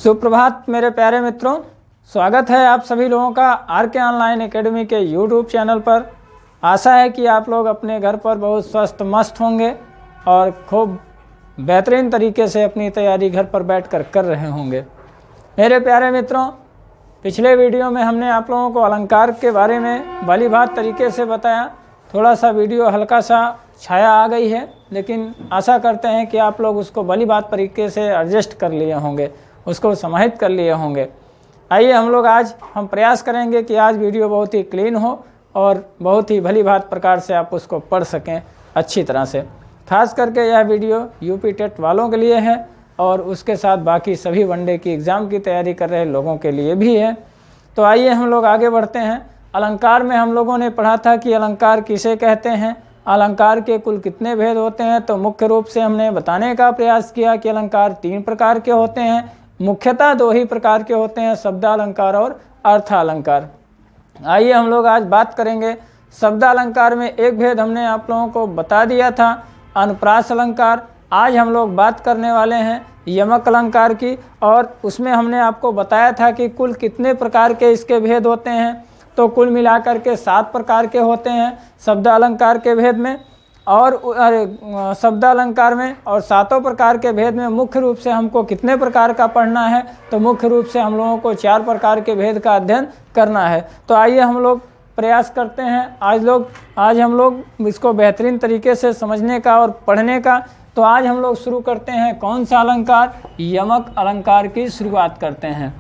सुप्रभात मेरे प्यारे मित्रों, स्वागत है आप सभी लोगों का आरके ऑनलाइन एकेडमी के यूट्यूब चैनल पर। आशा है कि आप लोग अपने घर पर बहुत स्वस्थ मस्त होंगे और खूब बेहतरीन तरीके से अपनी तैयारी घर पर बैठकर कर रहे होंगे। मेरे प्यारे मित्रों, पिछले वीडियो में हमने आप लोगों को अलंकार के बारे में भलीभांति तरीके से बताया। थोड़ा सा वीडियो हल्का सा छाया आ गई है, लेकिन आशा करते हैं कि आप लोग उसको भलीभांति तरीके से एडजस्ट कर लिए होंगे, उसको समाहित कर लिए होंगे। आइए आज हम प्रयास करेंगे कि आज वीडियो बहुत ही क्लीन हो और बहुत ही भलीभांति प्रकार से आप उसको पढ़ सकें अच्छी तरह से। खास करके यह वीडियो यूपी टेट वालों के लिए है और उसके साथ बाकी सभी वनडे की एग्ज़ाम की तैयारी कर रहे लोगों के लिए भी है। तो आइए हम लोग आगे बढ़ते हैं। अलंकार में हम लोगों ने पढ़ा था कि अलंकार किसे कहते हैं, अलंकार के कुल कितने भेद होते हैं। तो मुख्य रूप से हमने बताने का प्रयास किया कि अलंकार 3 प्रकार के होते हैं, मुख्यतः 2 ही प्रकार के होते हैं, शब्दालंकार और अर्थालंकार। आइए हम लोग आज बात करेंगे शब्दालंकार में। एक भेद हमने आप लोगों को बता दिया था, अनुप्रास अलंकार। आज हम लोग बात करने वाले हैं यमक अलंकार की, और उसमें हमने आपको बताया था कि कुल कितने प्रकार के इसके भेद होते हैं। तो कुल मिलाकर के 7 प्रकार के होते हैं शब्दालंकार के भेद में और शब्दालंकार में। और 7 प्रकार के भेद में मुख्य रूप से हमको कितने प्रकार का पढ़ना है, तो मुख्य रूप से हम लोगों को 4 प्रकार के भेद का अध्ययन करना है। तो आइए हम लोग प्रयास करते हैं आज हम लोग इसको बेहतरीन तरीके से समझने का और पढ़ने का। तो आज हम लोग शुरू करते हैं कौन सा अलंकार, यमक अलंकार की शुरुआत करते हैं।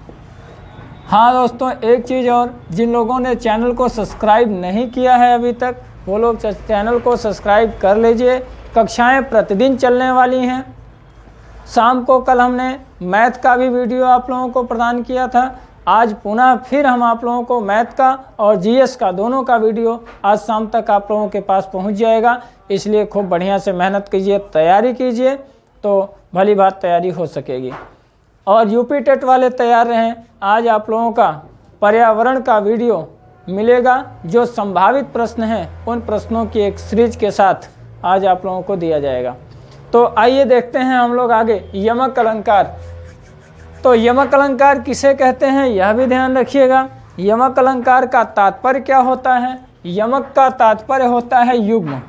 हाँ दोस्तों, एक चीज़ और, जिन लोगों ने चैनल को सब्सक्राइब नहीं किया है अभी तक, वो लोग चैनल को सब्सक्राइब कर लीजिए। कक्षाएं प्रतिदिन चलने वाली हैं। शाम को कल हमने मैथ का भी वीडियो आप लोगों को प्रदान किया था। आज पुनः फिर हम आप लोगों को मैथ का और जीएस का दोनों का वीडियो आज शाम तक आप लोगों के पास पहुंच जाएगा। इसलिए खूब बढ़िया से मेहनत कीजिए, तैयारी कीजिए, तो भली बात तैयारी हो सकेगी। और यूपी टेट वाले तैयार रहें। आज आप लोगों का पर्यावरण का वीडियो मिलेगा, जो संभावित प्रश्न हैं उन प्रश्नों की एक सीरीज के साथ आज आप लोगों को दिया जाएगा। तो आइए देखते हैं हम लोग आगे यमक अलंकार। तो यमक अलंकार किसे कहते हैं यह भी ध्यान रखिएगा। यमक अलंकार का तात्पर्य क्या होता है? यमक का तात्पर्य होता है युग्म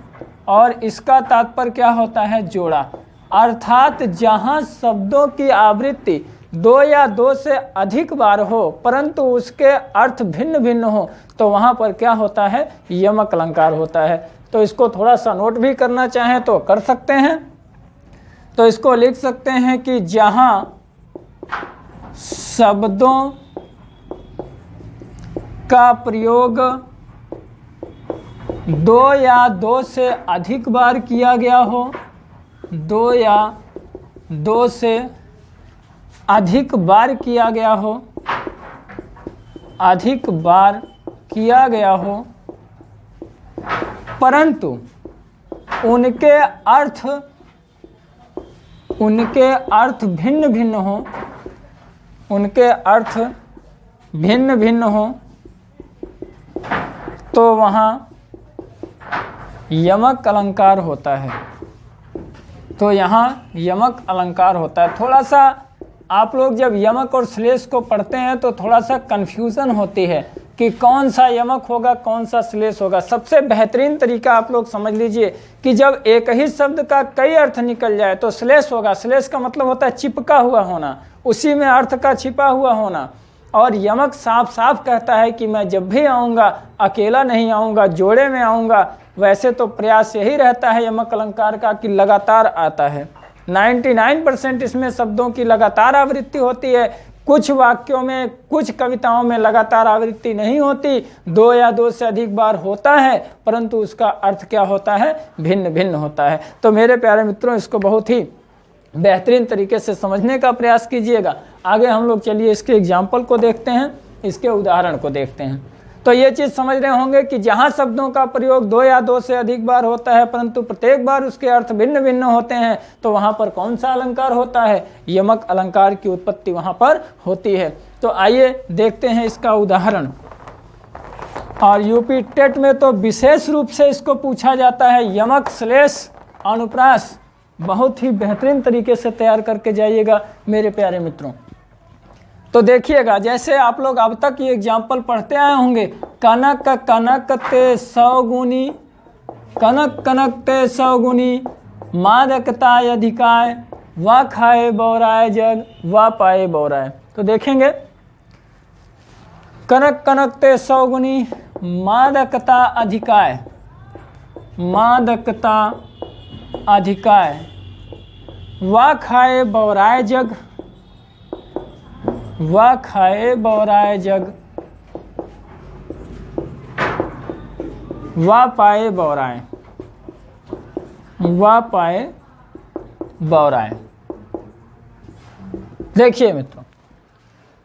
और इसका तात्पर्य क्या होता है? जोड़ा। अर्थात जहाँ शब्दों की आवृत्ति 2 या 2 से अधिक बार हो परंतु उसके अर्थ भिन्न भिन्न हो, तो वहाँ पर क्या होता है? यमक अलंकार होता है। तो इसको थोड़ा सा नोट भी करना चाहें तो कर सकते हैं। तो इसको लिख सकते हैं कि जहाँ शब्दों का प्रयोग 2 या 2 से अधिक बार किया गया हो, 2 या 2 से अधिक बार किया गया हो, अधिक बार किया गया हो, परंतु उनके अर्थ भिन्न भिन्न हो, उनके अर्थ भिन्न भिन्न हो, तो वहाँ यमक अलंकार होता है। तो यहाँ यमक अलंकार होता है। थोड़ा सा आप लोग जब यमक और श्लेष को पढ़ते हैं तो थोड़ा सा कन्फ्यूज़न होती है कि कौन सा यमक होगा, कौन सा श्लेष होगा। सबसे बेहतरीन तरीका आप लोग समझ लीजिए कि जब एक ही शब्द का कई अर्थ निकल जाए तो श्लेष होगा। श्लेष का मतलब होता है चिपका हुआ होना, उसी में अर्थ का छिपा हुआ होना। और यमक साफ साफ कहता है कि मैं जब भी आऊँगा अकेला नहीं आऊँगा, जोड़े में आऊँगा। वैसे तो प्रयास यही रहता है यमक अलंकार का कि लगातार आता है। 99% इसमें शब्दों की लगातार आवृत्ति होती है। कुछ वाक्यों में, कुछ कविताओं में लगातार आवृत्ति नहीं होती, 2 या 2 से अधिक बार होता है, परंतु उसका अर्थ क्या होता है? भिन्न भिन्न होता है। तो मेरे प्यारे मित्रों, इसको बहुत ही बेहतरीन तरीके से समझने का प्रयास कीजिएगा। आगे हम लोग चलिए इसके एग्जाम्पल को देखते हैं, इसके उदाहरण को देखते हैं। तो ये चीज़ समझ रहे होंगे कि जहाँ शब्दों का प्रयोग 2 या 2 से अधिक बार होता है परंतु प्रत्येक बार उसके अर्थ भिन्न भिन्न होते हैं, तो वहाँ पर कौन सा अलंकार होता है? यमक अलंकार की उत्पत्ति वहाँ पर होती है। तो आइए देखते हैं इसका उदाहरण। और यूपी टेट में तो विशेष रूप से इसको पूछा जाता है। यमक श्लेष अनुप्रास बहुत ही बेहतरीन तरीके से तैयार करके जाइएगा मेरे प्यारे मित्रों। तो देखिएगा, जैसे आप लोग अब तक ये एग्जाम्पल पढ़ते आए होंगे, कनक कनक ते 100 गुनी, कनक कनक ते 100 गुनी, मादकता अधिकाय, वा खाए बौराए जग, वा पाए बौराए। तो देखेंगे, कनक कनक ते 100 गुनी, मादकता अधिकाय, मादकता अधिकाय, वा खाए बौराए जग, वा खाए बौराए जग, वा पाए बौराए, वा पाए बौराए। देखिए मित्रों,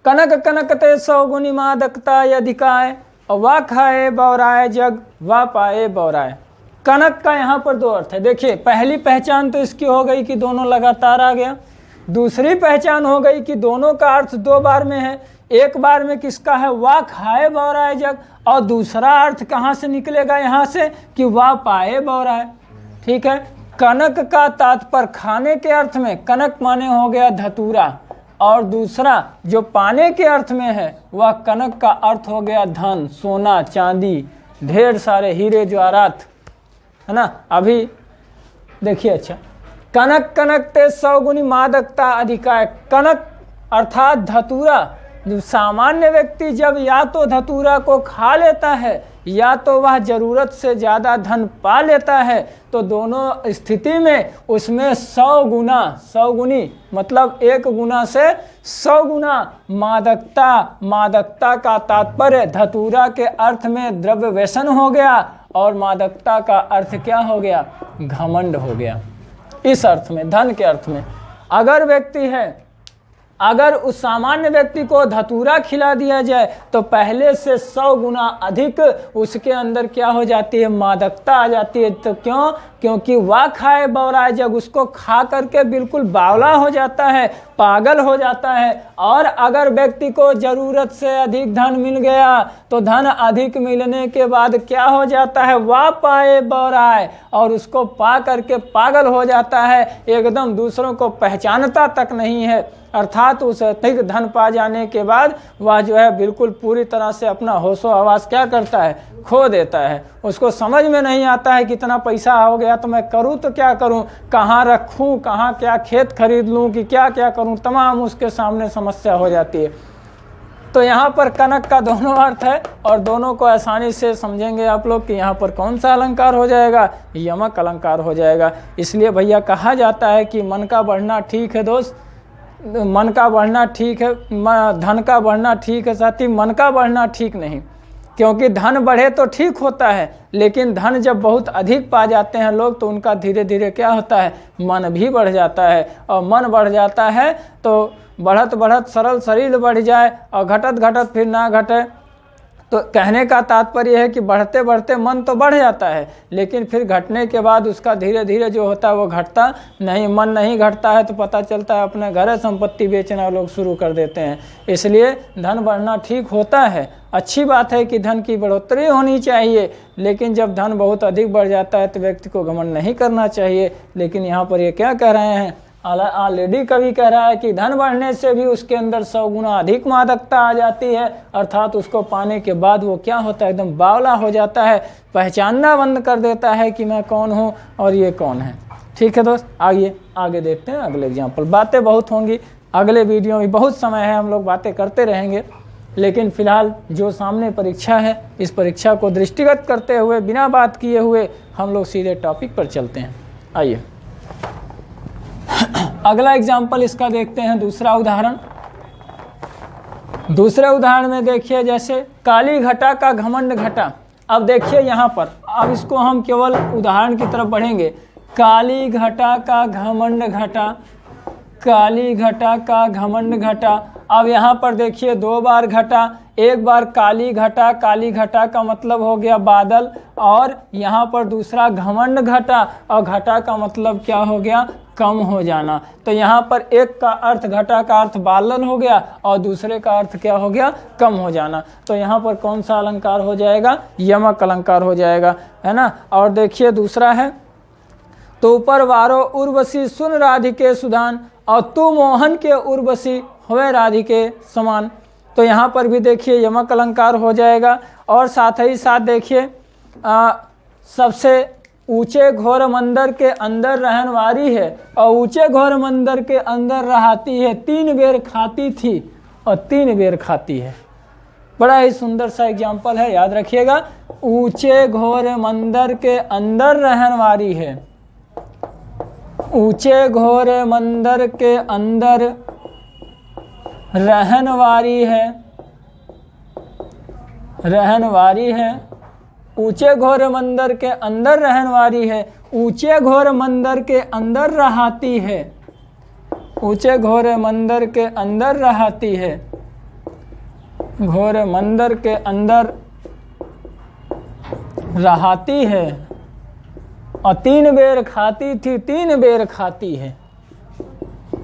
कनक कनक ते 100 गुनी, मादकता अधिकाय, और वा खाए बौराए जग, वा पाए बौराए। कनक का यहाँ पर दो अर्थ है। देखिए, पहली पहचान तो इसकी हो गई कि दोनों लगातार आ गया। दूसरी पहचान हो गई कि दोनों का अर्थ दो बार में है। एक बार में किसका है, वा खाए बौराए जग, और दूसरा अर्थ कहाँ से निकलेगा यहाँ से कि वा पाए बौराए। ठीक है, कनक का तात्पर्य खाने के अर्थ में, कनक माने हो गया धतूरा, और दूसरा जो पाने के अर्थ में है वह कनक का अर्थ हो गया धन, सोना, चांदी, ढेर सारे हीरे जवाहरात, है ना। अभी देखिए, अच्छा, कनक कनक ते 100 गुनी, मादकता अधिकाय। कनक अर्थात धतूरा। जो सामान्य व्यक्ति जब या तो धतूरा को खा लेता है या तो वह जरूरत से ज़्यादा धन पा लेता है, तो दोनों स्थिति में उसमें 100 गुना, 100 गुनी मतलब 1 गुना से 100 गुना मादकता, मादकता का तात्पर्य धतूरा के अर्थ में द्रव्य व्यसन हो गया, और मादकता का अर्थ क्या हो गया, घमंड हो गया। इस अर्थ में, धन के अर्थ में अगर व्यक्ति है, अगर उस सामान्य व्यक्ति को धतूरा खिला दिया जाए तो पहले से 100 गुना अधिक उसके अंदर क्या हो जाती है, मादकता आ जाती है। तो क्यों? क्योंकि वा खाए बौराए जग, उसको खा करके बिल्कुल बावला हो जाता है, पागल हो जाता है। और अगर व्यक्ति को जरूरत से अधिक धन मिल गया तो धन अधिक मिलने के बाद क्या हो जाता है, वा पाए बौराए, और उसको पा करके पागल हो जाता है, एकदम दूसरों को पहचानता तक नहीं है। अर्थात उस अधिक धन पा जाने के बाद वह जो है बिल्कुल पूरी तरह से अपना होशो हवास क्या करता है, खो देता है। उसको समझ में नहीं आता है कितना पैसा हो गया तो मैं करूं तो क्या करूं, कहाँ रखूं, कहाँ क्या खेत खरीद लूं कि क्या क्या करूं, तमाम उसके सामने समस्या हो जाती है। तो यहाँ पर कनक का दोनों अर्थ है और दोनों को आसानी से समझेंगे आप लोग कि यहाँ पर कौन सा अलंकार हो जाएगा, यमक अलंकार हो जाएगा। इसलिए भैया कहा जाता है कि मन का बढ़ना ठीक है दोस्त, मन का बढ़ना ठीक है, धन का बढ़ना ठीक है साथी, मन का बढ़ना ठीक नहीं। क्योंकि धन बढ़े तो ठीक होता है, लेकिन धन जब बहुत अधिक पा जाते हैं लोग तो उनका धीरे धीरे क्या होता है, मन भी बढ़ जाता है। और मन बढ़ जाता है तो बढ़त बढ़त सरल शरीर बढ़ जाए और घटत घटत फिर ना घटे। तो कहने का तात्पर्य है कि बढ़ते बढ़ते मन तो बढ़ जाता है, लेकिन फिर घटने के बाद उसका धीरे धीरे जो होता है वो घटता नहीं। मन नहीं घटता है तो पता चलता है अपने घर संपत्ति बेचना लोग शुरू कर देते हैं। इसलिए धन बढ़ना ठीक होता है, अच्छी बात है कि धन की बढ़ोतरी होनी चाहिए, लेकिन जब धन बहुत अधिक बढ़ जाता है तो व्यक्ति को घमंड नहीं करना चाहिए। लेकिन यहाँ पर ये क्या कह रहे हैं, ऑलरेडी कवि कह रहा है कि धन बढ़ने से भी उसके अंदर 100 गुना अधिक मादकता आ जाती है। अर्थात उसको पाने के बाद वो क्या होता है, एकदम बावला हो जाता है, पहचानना बंद कर देता है कि मैं कौन हूँ और ये कौन है। ठीक है दोस्त, आगे देखते हैं अगले एग्जाम्पल। बातें बहुत होंगी, अगले वीडियो में बहुत समय है, हम लोग बातें करते रहेंगे। लेकिन फिलहाल जो सामने परीक्षा है, इस परीक्षा को दृष्टिगत करते हुए बिना बात किए हुए हम लोग सीधे टॉपिक पर चलते हैं। आइए अगला एग्जाम्पल इसका देखते हैं, दूसरा उदाहरण। दूसरे उदाहरण में देखिए, जैसे काली घटा का घमंड घटा। अब देखिए यहाँ पर, अब इसको हम केवल उदाहरण की तरफ बढ़ेंगे। काली घटा का घमंड घटा, काली घटा का घमंड घटा। अब यहाँ पर देखिए 2 बार घटा, एक बार काली घटा, काली घटा का मतलब हो गया बादल, और यहाँ पर दूसरा घमंड घटा, और घटा का मतलब क्या हो गया, कम हो जाना। तो यहाँ पर एक का अर्थ, घटा का अर्थ बादल हो गया और दूसरे का अर्थ क्या हो गया, कम हो जाना। तो यहाँ पर कौन सा अलंकार हो जाएगा, यमक अलंकार हो जाएगा, है ना। और देखिए दूसरा है, तो ऊपर वारो उर्वशी सुन राधिके सुधान, और तू मोहन के उर्वशी हुए राधिके समान। तो यहाँ पर भी देखिए यमक अलंकार हो जाएगा। और साथ ही साथ देखिए सबसे ऊंचे घोर मंदिर के अंदर रहन वाली है और ऊंचे घोर मंदिर के अंदर रहती है, 3 बेर खाती थी और 3 बेर खाती है। बड़ा ही सुंदर सा एग्जाम्पल है, याद रखिएगा। ऊंचे घोर मंदिर के अंदर रहन वाली है, ऊंचे घोर मंदिर के अंदर रहन वाली है, रहन वाली है। ऊंचे घोर मंदिर के अंदर रहन वाली है, ऊंचे घोर मंदिर के अंदर रहती है, ऊंचे घोर मंदिर के अंदर रहती है, घोर मंदिर के अंदर रहती है। और 3 बेर खाती थी, 3 बेर खाती है,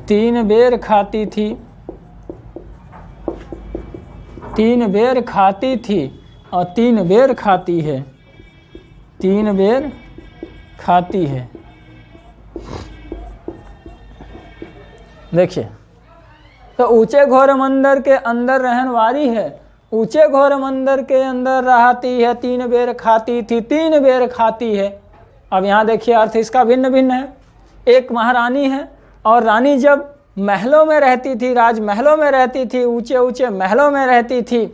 3 बेर खाती थी, 3 बेर खाती थी और 3 बेर खाती है, 3 बेर खाती है। देखिए, तो ऊंचे घोर मंदिर के अंदर रहन वाली है, ऊंचे घोर मंदिर के अंदर रहती है, 3 बेर खाती थी, 3 बेर खाती है। अब यहाँ देखिए अर्थ इसका भिन्न भिन्न है। एक महारानी है और रानी जब महलों में रहती थी, राजमहलों में रहती थी, ऊंचे ऊंचे महलों में रहती थी,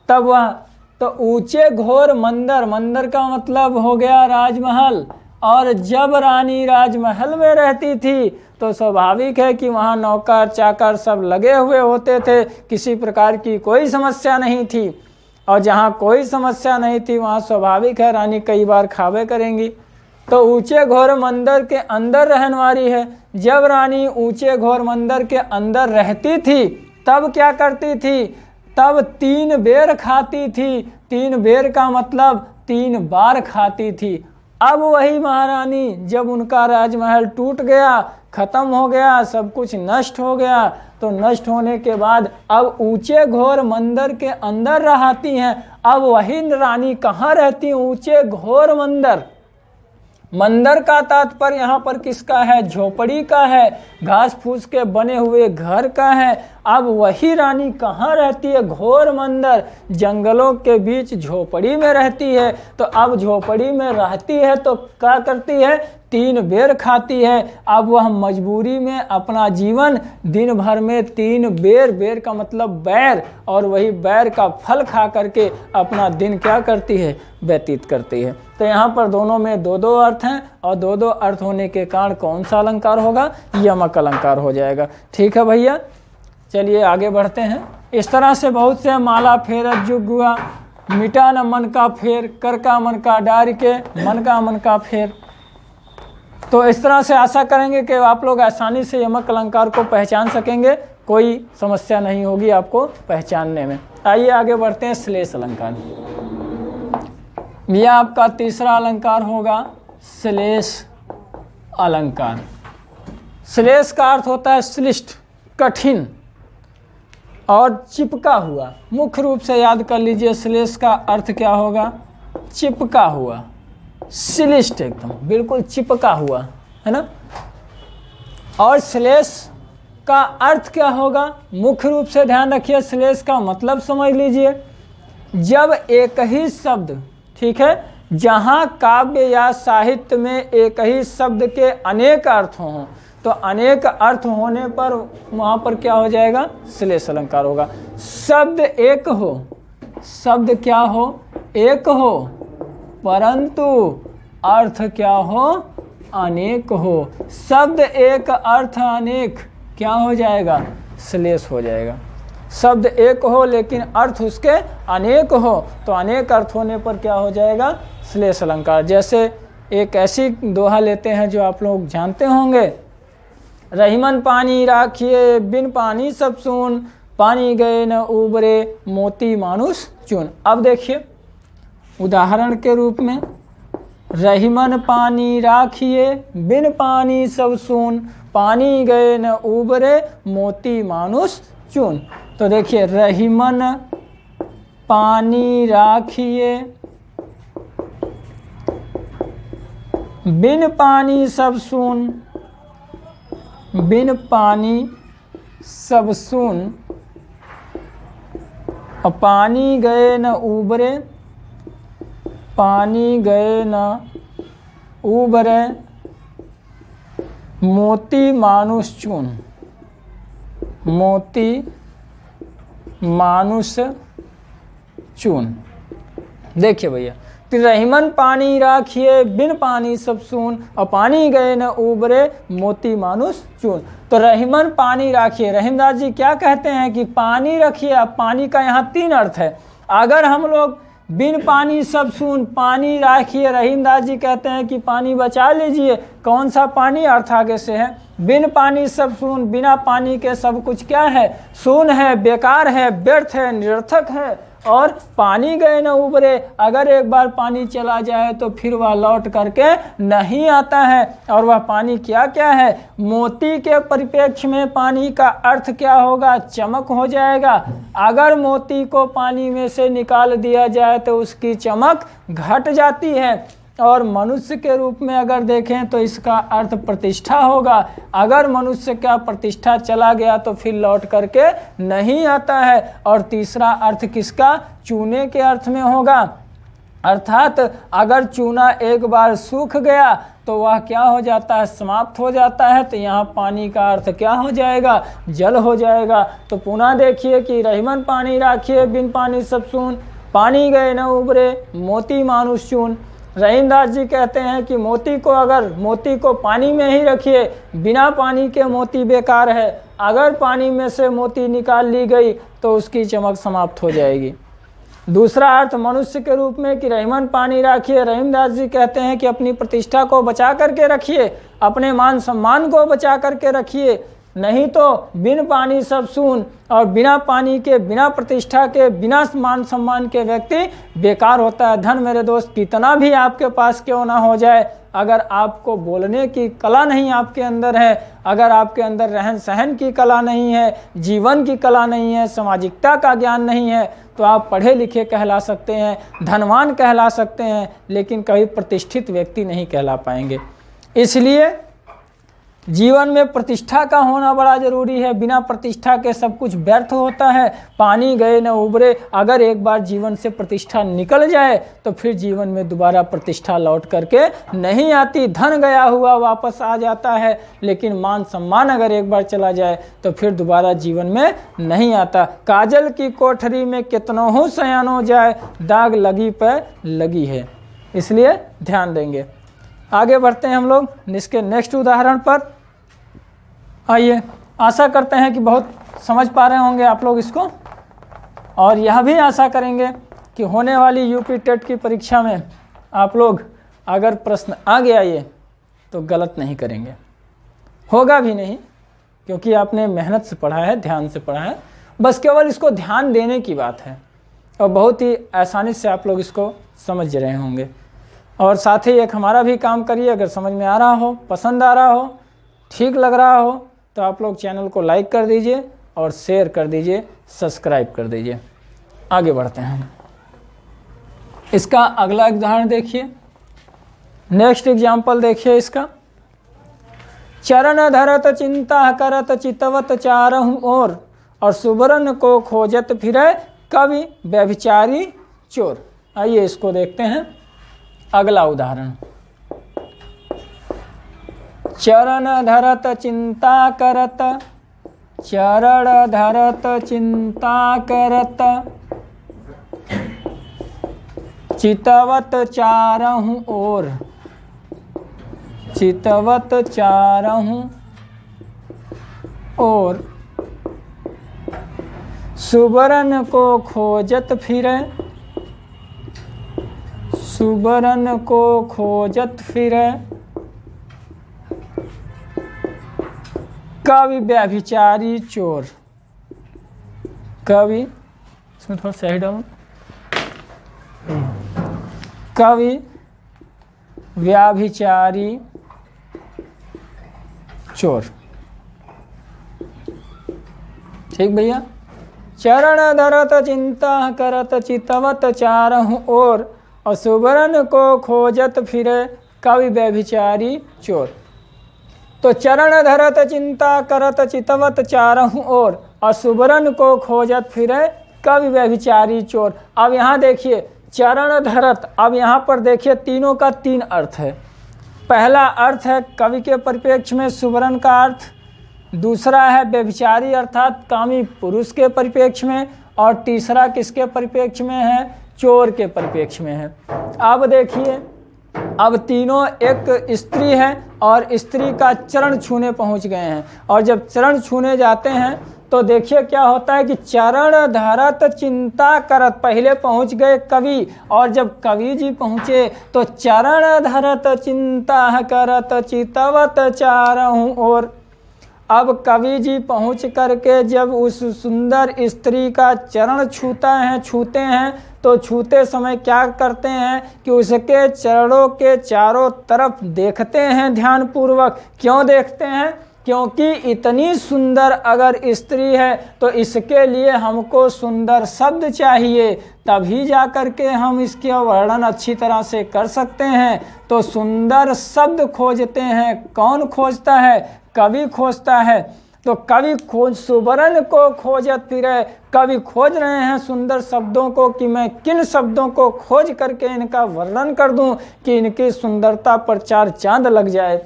तब वह तो ऊंचे घोर मंदिर, मंदिर का मतलब हो गया राजमहल। और जब रानी राजमहल में रहती थी तो स्वाभाविक है कि वहाँ नौकर चाकर सब लगे हुए होते थे, किसी प्रकार की कोई समस्या नहीं थी। और जहाँ कोई समस्या नहीं थी वहाँ स्वाभाविक है रानी कई बार खावे करेंगी। तो ऊंचे घोर मंदिर के अंदर रहने वाली है। जब रानी ऊंचे घोर मंदिर के अंदर रहती थी तब क्या करती थी, तब 3 बेर खाती थी। 3 बेर का मतलब 3 बार खाती थी। अब वही महारानी जब उनका राजमहल टूट गया, खत्म हो गया, सब कुछ नष्ट हो गया, तो नष्ट होने के बाद अब ऊंचे घोर मंदिर के अंदर रहती हैं। अब वही रानी कहाँ रहती है, ऊंचे घोर मंदिर। मंदिर का तात्पर्य यहाँ पर किसका है, झोपड़ी का है, घास फूस के बने हुए घर का है। अब वही रानी कहाँ रहती है, घोर मंदिर, जंगलों के बीच झोपड़ी में रहती है। तो अब झोपड़ी में रहती है तो क्या करती है, 3 बेर खाती है। अब वह मजबूरी में अपना जीवन दिन भर में 3 बेर, बेर का मतलब बैर, और वही बैर का फल खा करके अपना दिन क्या करती है, व्यतीत करती है। तो यहाँ पर दोनों में 2-2 अर्थ हैं और 2-2 अर्थ होने के कारण कौन सा अलंकार होगा, यमक अलंकार हो जाएगा। ठीक है भैया, चलिए आगे बढ़ते हैं। इस तरह से बहुत से माला फेरत जुग हुआ, मिटा न मन का फेर, कर का मन का डार के, मन का फेर। तो इस तरह से आशा करेंगे कि आप लोग आसानी से यमक अलंकार को पहचान सकेंगे, कोई समस्या नहीं होगी आपको पहचानने में। आइए आगे बढ़ते हैं श्लेष अलंकार। यह आपका तीसरा अलंकार होगा श्लेष अलंकार। श्लेष का अर्थ होता है श्लिष्ट, कठिन और चिपका हुआ। मुख्य रूप से याद कर लीजिए, श्लेष का अर्थ क्या होगा, चिपका हुआ, श्लिष्ट, एकदम बिल्कुल चिपका हुआ, है ना। और श्लेष का अर्थ क्या होगा, मुख्य रूप से ध्यान रखिए, श्लेष का मतलब समझ लीजिए। जब एक ही शब्द, ठीक है, जहाँ काव्य या साहित्य में एक ही शब्द के अनेक अर्थ हों, तो अनेक अर्थ होने पर वहाँ पर क्या हो जाएगा, श्लेष अलंकार होगा। शब्द एक हो, शब्द क्या हो, एक हो, परंतु अर्थ क्या हो, अनेक हो। शब्द एक अर्थ अनेक, क्या हो जाएगा, श्लेष हो जाएगा। शब्द एक हो लेकिन अर्थ उसके अनेक हो, तो अनेक अर्थ होने पर क्या हो जाएगा, श्लेष अलंकार। जैसे एक ऐसी दोहा लेते हैं जो आप लोग जानते होंगे, रहीमन पानी राखिए बिन पानी सब सून, पानी गए न उबरे मोती मानुष चून। अब देखिए उदाहरण के रूप में, रहीमन पानी राखिए बिन पानी सब सून, पानी गए न उबरे मोती मानुष चून। तो देखिए, रहीमन पानी राखिए बिन पानी सब सून, बिन पानी सब सून, पानी गए न उबरे, पानी गए न उबरे, मोती मानुष चून, मोती मानुष चून। देखिए भैया, रहीमन पानी राखिए बिन पानी सब सून, और पानी गए न उबरे मोती मानुष चून। तो रहीमन पानी राखिए, रहीमदास जी क्या कहते हैं कि पानी रखिए। अब पानी का यहाँ 3 अर्थ है। अगर हम लोग बिन पानी सब सून, पानी राखिए, रहीमदास जी कहते हैं कि पानी बचा लीजिए। कौन सा पानी? अर्थ आगे से है, बिन पानी सब सून, बिना पानी के सब कुछ क्या है? सून है, बेकार है, व्यर्थ है, निरर्थक है। और पानी गए न उबरे, अगर एक बार पानी चला जाए तो फिर वह लौट करके नहीं आता है। और वह पानी क्या क्या है? मोती के परिप्रेक्ष्य में पानी का अर्थ क्या होगा? चमक हो जाएगा। अगर मोती को पानी में से निकाल दिया जाए तो उसकी चमक घट जाती है। और मनुष्य के रूप में अगर देखें तो इसका अर्थ प्रतिष्ठा होगा। अगर मनुष्य का प्रतिष्ठा चला गया तो फिर लौट करके नहीं आता है। और तीसरा अर्थ किसका? चूने के अर्थ में होगा। अर्थात अगर चूना एक बार सूख गया तो वह क्या हो जाता है? समाप्त हो जाता है। तो यहाँ पानी का अर्थ क्या हो जाएगा? जल हो जाएगा। तो पुनः देखिए कि रहीमन पानी राखिए बिन पानी सब सून, पानी गए न उबरे मोती मानुष चून। रहीमदास जी कहते हैं कि मोती को पानी में ही रखिए, बिना पानी के मोती बेकार है। अगर पानी में से मोती निकाल ली गई तो उसकी चमक समाप्त हो जाएगी। दूसरा अर्थ मनुष्य के रूप में कि रहीमन पानी राखिए, रहीमदास जी कहते हैं कि अपनी प्रतिष्ठा को बचा करके रखिए, अपने मान सम्मान को बचा करके रखिए, नहीं तो बिन पानी सब सून। और बिना पानी के, बिना प्रतिष्ठा के, बिना मान सम्मान के व्यक्ति बेकार होता है। धन मेरे दोस्त कितना भी आपके पास क्यों ना हो जाए, अगर आपको बोलने की कला नहीं आपके अंदर है, अगर आपके अंदर रहन सहन की कला नहीं है, जीवन की कला नहीं है, सामाजिकता का ज्ञान नहीं है, तो आप पढ़े लिखे कहला सकते हैं, धनवान कहला सकते हैं, लेकिन कभी प्रतिष्ठित व्यक्ति नहीं कहला पाएंगे। इसलिए जीवन में प्रतिष्ठा का होना बड़ा जरूरी है। बिना प्रतिष्ठा के सब कुछ व्यर्थ होता है। पानी गए न उबरे, अगर एक बार जीवन से प्रतिष्ठा निकल जाए तो फिर जीवन में दोबारा प्रतिष्ठा लौट करके नहीं आती। धन गया हुआ वापस आ जाता है, लेकिन मान सम्मान अगर एक बार चला जाए तो फिर दोबारा जीवन में नहीं आता। काजल की कोठरी में कितनों हो सयानो जाए, दाग लगी पर लगी है। इसलिए ध्यान देंगे। आगे बढ़ते हैं हम लोग इसके नेक्स्ट उदाहरण पर। आइए, आशा करते हैं कि बहुत समझ पा रहे होंगे आप लोग इसको, और यह भी आशा करेंगे कि होने वाली यूपी टेट की परीक्षा में आप लोग अगर प्रश्न आ गया ये तो गलत नहीं करेंगे, होगा भी नहीं, क्योंकि आपने मेहनत से पढ़ा है, ध्यान से पढ़ा है। बस केवल इसको ध्यान देने की बात है, और बहुत ही आसानी से आप लोग इसको समझ रहे होंगे। और साथ ही एक हमारा भी काम करिए, अगर समझ में आ रहा हो, पसंद आ रहा हो, ठीक लग रहा हो, तो आप लोग चैनल को लाइक कर दीजिए और शेयर कर दीजिए, सब्सक्राइब कर दीजिए। आगे बढ़ते हैं। इसका अगला उदाहरण देखिए, नेक्स्ट एग्जाम्पल देखिए इसका। चरण धरत चिंता करत चितवत चारहु और सुबरन को खोजत फिरे कवि व्यभिचारी चोर। आइए इसको देखते हैं। अगला उदाहरण, चरण धरत चिंता करत, चरण धरत चिंता करत चितवत चारहु ओर, चितवत चारहु ओर सुबरन को खोजत फिरे, सुबरन को खोजत फिरे कवि व्यभिचारी चोर। कवि, इसमें थोड़ा सही डाउन, कवि व्यभिचारी चोर। ठीक भैया। चरण धरत चिंता करत चितवत चारहु ओर और सुबरन को खोजत फिरे कवि व्यभिचारी चोर। तो चरण धरत चिंता करत चितवत चारहु ओर, और सुबरन को खोजत फिरे कवि व्यभिचारी चोर। अब यहाँ देखिए चरण धरत, अब यहाँ पर देखिए तीनों का तीन अर्थ है। पहला अर्थ है कवि के परिप्रेक्ष्य में सुबरन का अर्थ, दूसरा है व्यभिचारी अर्थात कामी पुरुष के परिप्रेक्ष्य में, और तीसरा किसके परिप्रेक्ष्य में है, चोर के परिप्रेक्ष्य में है। अब देखिए अब तीनों, एक स्त्री है और स्त्री का चरण छूने पहुंच गए हैं, और जब चरण छूने जाते हैं तो देखिए क्या होता है कि चरण धरत चिंता करत, पहले पहुंच गए कवि, और जब कवि जी पहुंचे तो चरण धरत चिंता करत चितवत चारहु ओर। अब कवि जी पहुंच करके जब उस सुंदर स्त्री का चरण छूते हैं तो छूते समय क्या करते हैं कि उसके चरणों के चारों तरफ देखते हैं ध्यानपूर्वक। क्यों देखते हैं? क्योंकि इतनी सुंदर अगर स्त्री है तो इसके लिए हमको सुंदर शब्द चाहिए, तभी जा कर के हम इसके वर्णन अच्छी तरह से कर सकते हैं। तो सुंदर शब्द खोजते हैं। कौन खोजता है? कवि खोजता है। तो कवि सुबरन को खोजत फिरे, कवि खोज रहे हैं सुंदर शब्दों को कि मैं किन शब्दों को खोज करके इनका वर्णन कर दूं कि इनकी सुंदरता पर चार चांद लग जाए।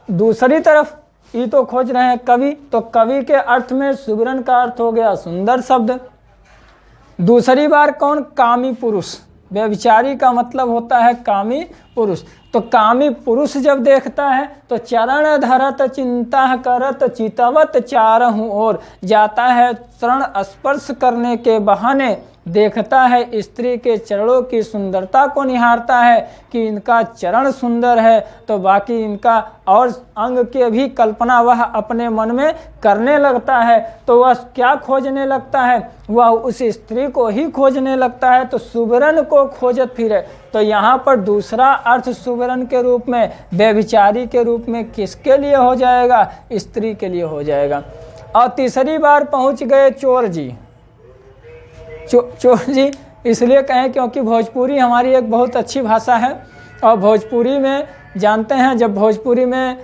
दूसरी तरफ ये तो खोज रहे हैं कवि, तो कवि के अर्थ में सुबरन का अर्थ हो गया सुंदर शब्द। दूसरी बार कौन? कामी पुरुष। व्यभिचारी का मतलब होता है कामी पुरुष। तो कामी पुरुष जब देखता है तो चरण धरत चिंता करत चितवत चारहु ओर, जाता है चरण स्पर्श करने के बहाने देखता है स्त्री के चरणों की सुंदरता को निहारता है कि इनका चरण सुंदर है, तो बाकी इनका और अंग की भी कल्पना वह अपने मन में करने लगता है। तो वह क्या खोजने लगता है? वह उस स्त्री को ही खोजने लगता है। तो सुबरन को खोजत फिरे, तो यहाँ पर दूसरा अर्थ सुबरन के रूप में, व्यभिचारी के रूप में किसके लिए हो जाएगा? स्त्री के लिए हो जाएगा। और तीसरी बार पहुँच गए चोर जी। चोर जी इसलिए कहें क्योंकि भोजपुरी हमारी एक बहुत अच्छी भाषा है, और भोजपुरी में जानते हैं जब भोजपुरी में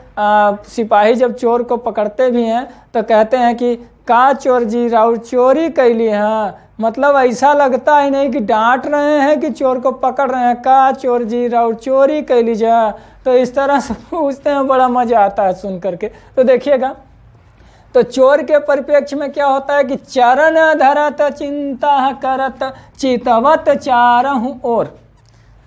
सिपाही जब चोर को पकड़ते भी हैं तो कहते हैं कि का चोर जी राउर चोरी कैली। हाँ, मतलब ऐसा लगता ही नहीं कि डांट रहे हैं कि चोर को पकड़ रहे हैं, का चोर जी राउर चोरी कैली जा। तो इस तरह से पूछते हैं, बड़ा मजा आता है सुन करके। तो देखिएगा तो चोर के परिप्रेक्ष्य में क्या होता है कि चरण धरत चिंता करत चितवत चारहु ओर।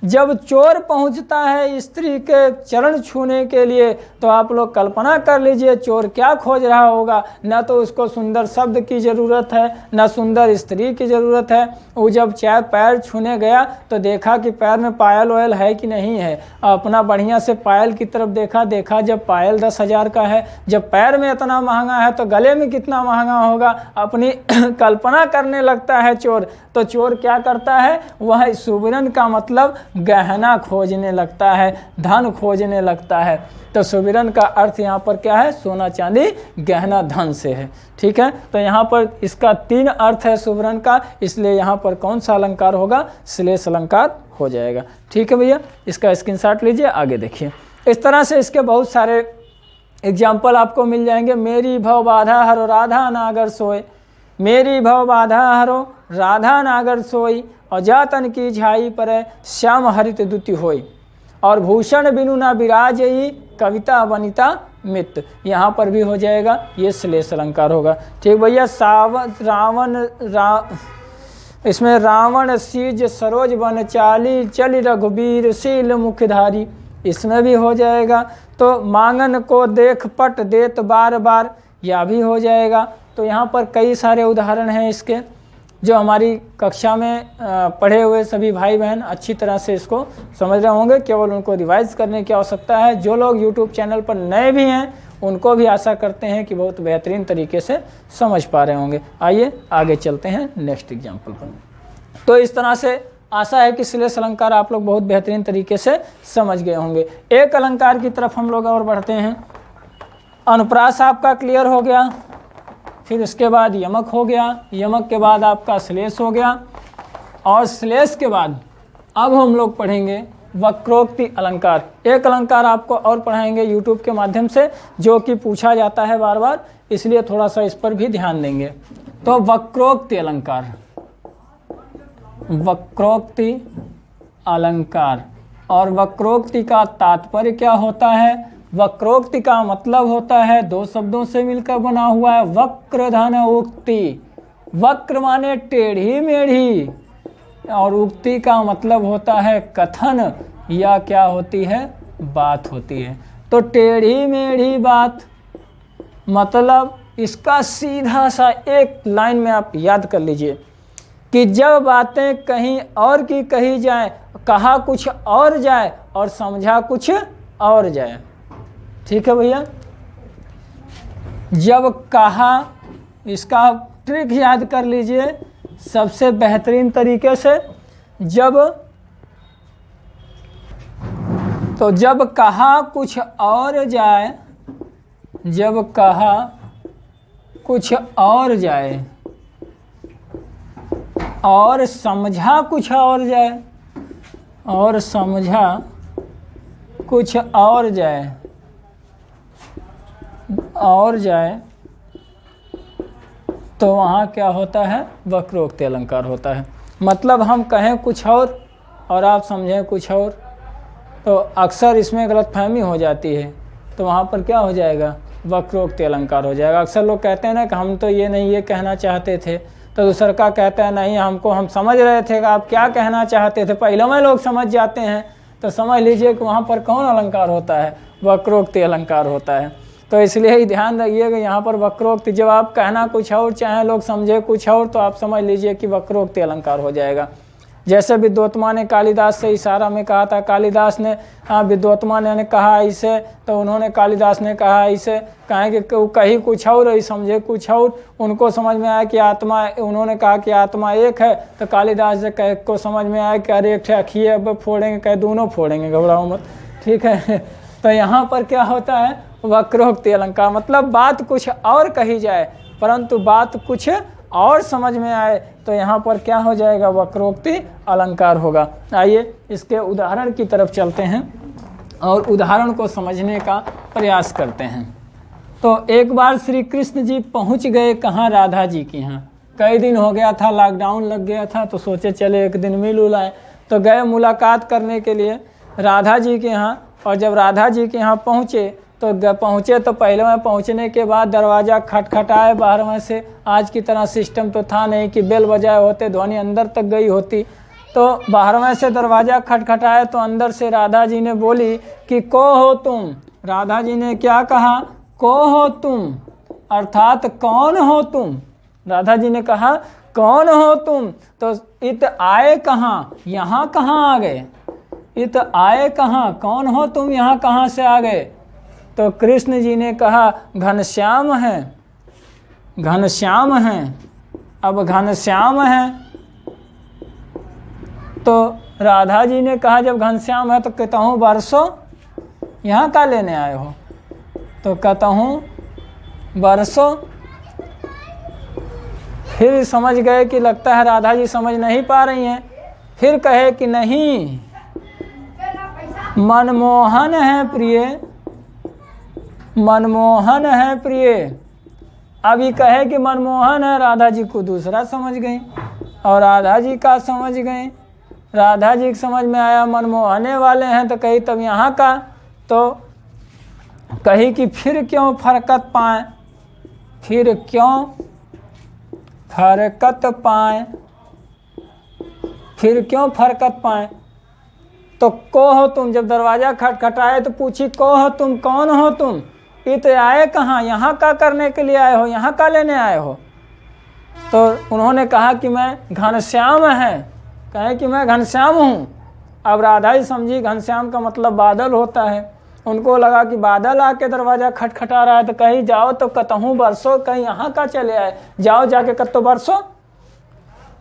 जब चोर पहुंचता है स्त्री के चरण छूने के लिए तो आप लोग कल्पना कर लीजिए चोर क्या खोज रहा होगा। न तो उसको सुंदर शब्द की ज़रूरत है, न सुंदर स्त्री की ज़रूरत है। वो जब चाहे पैर छूने गया तो देखा कि पैर में पायल वायल है कि नहीं है, अपना बढ़िया से पायल की तरफ देखा जब पायल 10,000 का है, जब पैर में इतना महंगा है तो गले में कितना महंगा होगा, अपनी कल्पना करने लगता है चोर। तो चोर क्या करता है? वह सुबरन का मतलब गहना खोजने लगता है, धन खोजने लगता है। तो सुबरन का अर्थ यहाँ पर क्या है? सोना चांदी गहना धन से है। ठीक है, तो यहाँ पर इसका 3 अर्थ है सुबरन का, इसलिए यहाँ पर कौन सा अलंकार होगा? श्लेष अलंकार हो जाएगा। ठीक है भैया, इसका स्क्रीनशॉट लीजिए, आगे देखिए। इस तरह से इसके बहुत सारे एग्जाम्पल आपको मिल जाएंगे। मेरी भव बाधा हरो राधा नागर सोए, मेरी भव बाधा हरो राधा नागर सोई, और जातन की झाई पर श्याम हरित दुति होई, और भूषण बिनु ना विराजई कविता वनिता मित्र। यहाँ पर भी हो जाएगा, ये श्लेष अलंकार होगा। ठीक भैया। इसमें रावण सीज सरोज वन चाली चली रघुबीर शील मुखधारी, इसमें भी हो जाएगा। तो मांगन को देख पट देत बार बार, यह भी हो जाएगा। तो यहाँ पर कई सारे उदाहरण हैं इसके, जो हमारी कक्षा में पढ़े हुए सभी भाई बहन अच्छी तरह से इसको समझ रहे होंगे। केवल उनको रिवाइज करने की आवश्यकता है। जो लोग YouTube चैनल पर नए भी हैं उनको भी आशा करते हैं कि बहुत बेहतरीन तरीके से समझ पा रहे होंगे। आइए आगे चलते हैं नेक्स्ट एग्जाम्पल पर। तो इस तरह से आशा है कि श्लेष अलंकार आप लोग बहुत बेहतरीन तरीके से समझ गए होंगे। एक अलंकार की तरफ हम लोग और बढ़ते हैं। अनुप्रास आपका क्लियर हो गया, फिर उसके बाद यमक हो गया, यमक के बाद आपका श्लेष हो गया, और श्लेष के बाद अब हम लोग पढ़ेंगे वक्रोक्ति अलंकार। एक अलंकार आपको और पढ़ाएंगे यूट्यूब के माध्यम से, जो कि पूछा जाता है बार बार, इसलिए थोड़ा सा इस पर भी ध्यान देंगे। तो वक्रोक्ति अलंकार, वक्रोक्ति अलंकार। और वक्रोक्ति का तात्पर्य क्या होता है? वक्रोक्ति का मतलब होता है, दो शब्दों से मिलकर बना हुआ है, वक्र धन उक्ति। वक्र माने टेढ़ी मेढ़ी, और उक्ति का मतलब होता है कथन या क्या होती है? बात होती है। तो टेढ़ी मेढ़ी बात मतलब इसका सीधा सा एक लाइन में आप याद कर लीजिए कि जब बातें कहीं और की कही जाए, कहा कुछ और जाए और समझा कुछ और जाए। ठीक है भैया? जब कहा, इसका ट्रिक याद कर लीजिए सबसे बेहतरीन तरीके से। जब कहा कुछ और जाए, जब कहा कुछ और जाए और समझा कुछ और जाए, और समझा कुछ और जाए, और जाए, तो वहाँ क्या होता है? वक्रोक्ति अलंकार होता है। मतलब हम कहें कुछ और आप समझें कुछ और, तो अक्सर इसमें गलतफहमी हो जाती है, तो वहाँ पर क्या हो जाएगा? वक्रोक्ति अलंकार हो जाएगा। अक्सर लोग कहते हैं ना कि हम तो ये नहीं ये कहना चाहते थे, तो दूसरा का कहता है नहीं हम समझ रहे थे कि आप क्या कहना चाहते थे। पहले में लोग समझ जाते हैं, तो समझ लीजिए कि वहाँ पर कौन अलंकार होता है? वक्रोक्ति अलंकार होता है। तो इसलिए ही ध्यान रखिएगा यहाँ पर वक्रोक्ति, जब आप कहना कुछ और चाहे लोग समझे कुछ और, तो आप समझ लीजिए कि वक्रोक्ति अलंकार हो जाएगा। जैसे विद्वत्मा ने कालिदास से इशारा में कहा था, कालिदास ने विद्वत्मा ने कहा इसे, तो उन्होंने कालिदास ने कहा इसे, कहें कि कहीं कुछ और ही समझे कुछ और, उनको समझ में आया कि आत्मा, उन्होंने कहा कि आत्मा एक है, तो कालिदास से कह को समझ में आया कि अरे एक ठे अब फोड़ेंगे, कहे दोनों फोड़ेंगे, घबराओ मत। ठीक है? तो यहाँ पर क्या होता है? वक्रोक्ति अलंकार। मतलब बात कुछ और कही जाए परंतु बात कुछ और समझ में आए, तो यहाँ पर क्या हो जाएगा? वक्रोक्ति अलंकार होगा। आइए इसके उदाहरण की तरफ चलते हैं और उदाहरण को समझने का प्रयास करते हैं। तो एक बार श्री कृष्ण जी पहुँच गए कहाँ? राधा जी के यहाँ। कई दिन हो गया था, लॉकडाउन लग गया था, तो सोचे चले एक दिन मिल उलाएं, तो गए मुलाकात करने के लिए राधा जी के यहाँ। और जब राधा जी के यहाँ पहुँचे तो पहले में पहुंचने के बाद दरवाज़ा खटखटाए बाहर में से। आज की तरह सिस्टम तो था नहीं कि बेल बजाए होते, ध्वनि अंदर तक गई होती। तो बाहर में से दरवाज़ा खटखटाए तो अंदर से राधा जी ने बोली कि को हो तुम? राधा जी ने क्या कहा? को हो तुम, अर्थात कौन हो तुम? राधा जी ने कहा कौन हो तुम? तो इत आए कहाँ? यहाँ कहाँ आ गए? इत आए कहाँ? कौन हो तुम? यहाँ कहाँ से आ गए? तो कृष्ण जी ने कहा घनश्याम है, घनश्याम है। अब घनश्याम है तो राधा जी ने कहा जब घनश्याम है तो कहता हूँ बरसों यहाँ का लेने आए हो? तो कहता हूँ बरसों। फिर समझ गए कि लगता है राधा जी समझ नहीं पा रही हैं। फिर कहे कि नहीं, मनमोहन है प्रिय, मनमोहन है प्रिय। अभी कहे कि मनमोहन है, राधा जी को दूसरा समझ गई और राधा जी का समझ गए। राधा जी की समझ में आया मनमोहने वाले हैं, तो कही तब यहाँ का, तो कही कि फिर क्यों फरकत पाए, फिर क्यों फरकत पाए, फिर क्यों फरकत पाए। तो को हो तुम? जब दरवाज़ा खटखटाए तो पूछी को हो तुम, कौन हो तुम? इत आए कहाँ? यहाँ का करने के लिए आए हो? यहाँ का लेने आए हो? तो उन्होंने कहा कि मैं घनश्याम है, कहे कि मैं घनश्याम हूँ। अब राधा ही समझी घनश्याम का मतलब बादल होता है। उनको लगा कि बादल आके दरवाज़ा खटखटा रहा है, तो कहीं जाओ तो कतहूँ बरसो, कहीं यहाँ का चले आए, जाओ जाके कतो बरसो।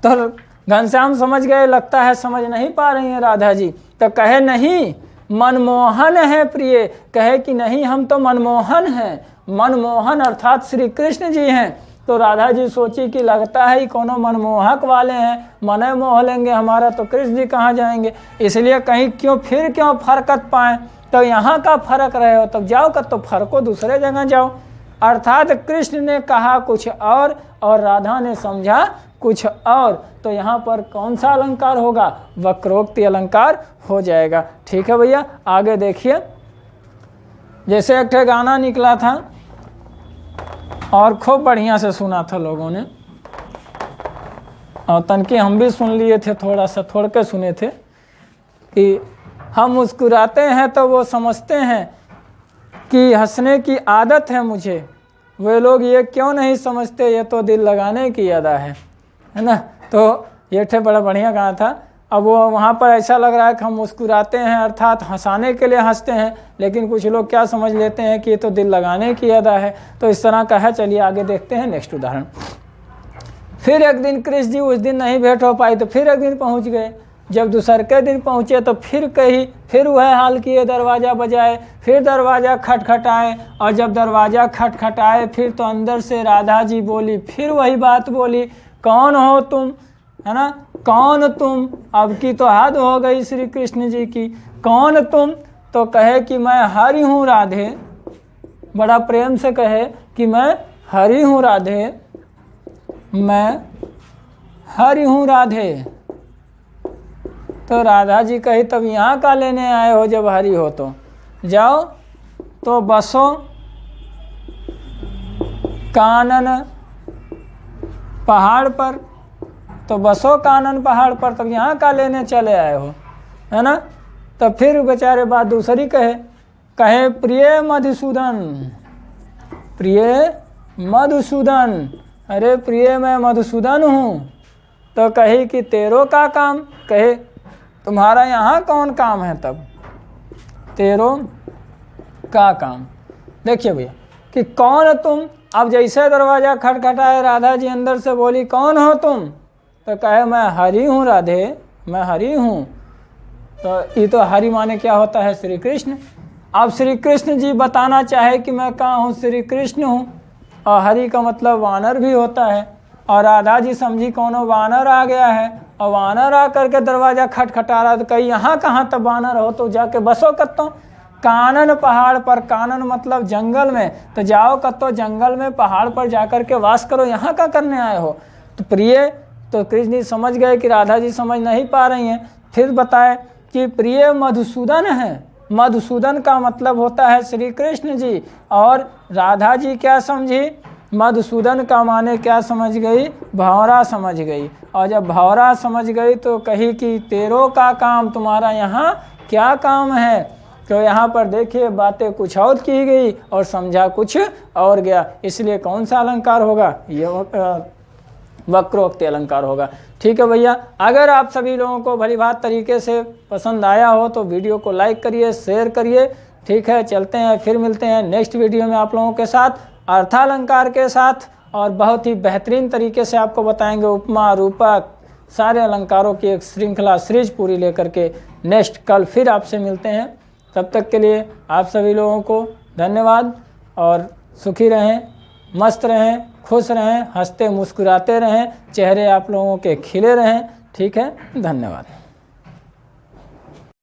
तो घनश्याम समझ गए, लगता है समझ नहीं पा रही हैं राधा जी। तो कहे नहीं, मनमोहन है प्रिय। कहे कि नहीं, हम तो मनमोहन हैं। मनमोहन अर्थात श्री कृष्ण जी हैं। तो राधा जी सोची कि लगता है ही कोनो मनमोहक वाले हैं, मने मोह लेंगे हमारा, तो कृष्ण जी कहाँ जाएंगे, इसलिए कहीं फिर क्यों फरकत पाएँ, तो यहाँ का फर्क रहे हो तब जाओ तो फर्को दूसरे जगह जाओ। अर्थात कृष्ण ने कहा कुछ और राधा ने समझा कुछ और, तो यहाँ पर कौन सा अलंकार होगा, वक्रोक्ति अलंकार हो जाएगा। ठीक है भैया, आगे देखिए। जैसे एक गाना निकला था और खूब बढ़िया से सुना था लोगों ने, और तनके हम भी सुन लिए थे, थोड़ के सुने थे कि हम मुस्कुराते हैं तो वो समझते हैं कि हंसने की आदत है मुझे, वे लोग ये क्यों नहीं समझते ये तो दिल लगाने की अदा है ना। तो ये थे बड़ा बढ़िया गाना था। अब वो वहाँ पर ऐसा लग रहा है कि हम मुस्कुराते हैं अर्थात हंसाने के लिए हंसते हैं, लेकिन कुछ लोग क्या समझ लेते हैं कि ये तो दिल लगाने की अदा है। तो इस तरह का है। चलिए आगे देखते हैं नेक्स्ट उदाहरण। फिर एक दिन कृष्ण जी उस दिन नहीं भेंट हो पाई, तो फिर एक दिन पहुँच गए। जब दूसरे दिन पहुँचे तो फिर वह हाल किए, दरवाज़ा बजाए, फिर दरवाज़ा खटखटाए, और जब दरवाज़ा खटखटाए फिर तो अंदर से राधा जी बोली, फिर वही बात बोली, कौन हो तुम, है ना, कौन तुम। अब की तो हद हो गई श्री कृष्ण जी की, कौन तुम। तो कहे कि मैं हरि हूँ राधे, बड़ा प्रेम से कहे कि मैं हरि हूँ राधे, मैं हरि हूँ राधे। तो राधा जी कही तब यहाँ का लेने आए हो, जब हरि हो तो जाओ तो बसो कानन पहाड़ पर, तो बसो कानन पहाड़ पर, तब यहाँ का लेने चले आए हो, है ना। तब फिर बेचारे बात दूसरी कहे प्रिय मधुसूदन, प्रिय मधुसूदन, अरे प्रिय मैं मधुसूदन हूँ। तो कही कि तेरो का काम, कहे तुम्हारा यहाँ कौन काम है, तब तेरो का काम। देखिए भैया कि कौन तुम। अब जैसे दरवाज़ा खटखटाए, राधा जी अंदर से बोली कौन हो तुम, तो कहे मैं हरि हूँ राधे, मैं हरि हूँ। तो ये तो हरि माने क्या होता है, श्री कृष्ण। अब श्री कृष्ण जी बताना चाहे कि मैं कहाँ हूँ, श्री कृष्ण हूँ, और हरि का मतलब वानर भी होता है। और राधा जी समझी कोनो वानर आ गया है, और वानर आ करके दरवाज़ा खटखटा रहा, तो कहीं यहाँ कहाँ तब वानर हो, तो जाके बसो कत्तो कानन पहाड़ पर। कानन मतलब जंगल में, तो जाओ कत्तो जंगल में पहाड़ पर जाकर के वास करो, यहाँ का करने आए हो। तो प्रिय, तो कृष्ण जी समझ गए कि राधा जी समझ नहीं पा रही हैं। फिर बताए कि प्रिय मधुसूदन है, मधुसूदन का मतलब होता है श्री कृष्ण जी। और राधा जी क्या समझी, मधुसूदन का माने क्या समझ गई, भंवरा समझ गई। और जब भंवरा समझ गई तो कही कि तेरो का काम, तुम्हारा यहाँ क्या काम है। तो यहाँ पर देखिए बातें कुछ और की गई और समझा कुछ और गया, इसलिए कौन सा अलंकार होगा, ये वक्रोक्ति अलंकार होगा। ठीक है भैया, अगर आप सभी लोगों को भली बात तरीके से पसंद आया हो तो वीडियो को लाइक करिए, शेयर करिए। ठीक है, चलते हैं, फिर मिलते हैं नेक्स्ट वीडियो में आप लोगों के साथ अर्थालंकार के साथ, और बहुत ही बेहतरीन तरीके से आपको बताएंगे उपमा रूपक सारे अलंकारों की एक श्रृंखला सीरीज पूरी लेकर के नेक्स्ट कल फिर आपसे मिलते हैं। तब तक के लिए आप सभी लोगों को धन्यवाद, और सुखी रहें, मस्त रहें, खुश रहें, हंसते मुस्कुराते रहें, चेहरे आप लोगों के खिले रहें। ठीक है, धन्यवाद।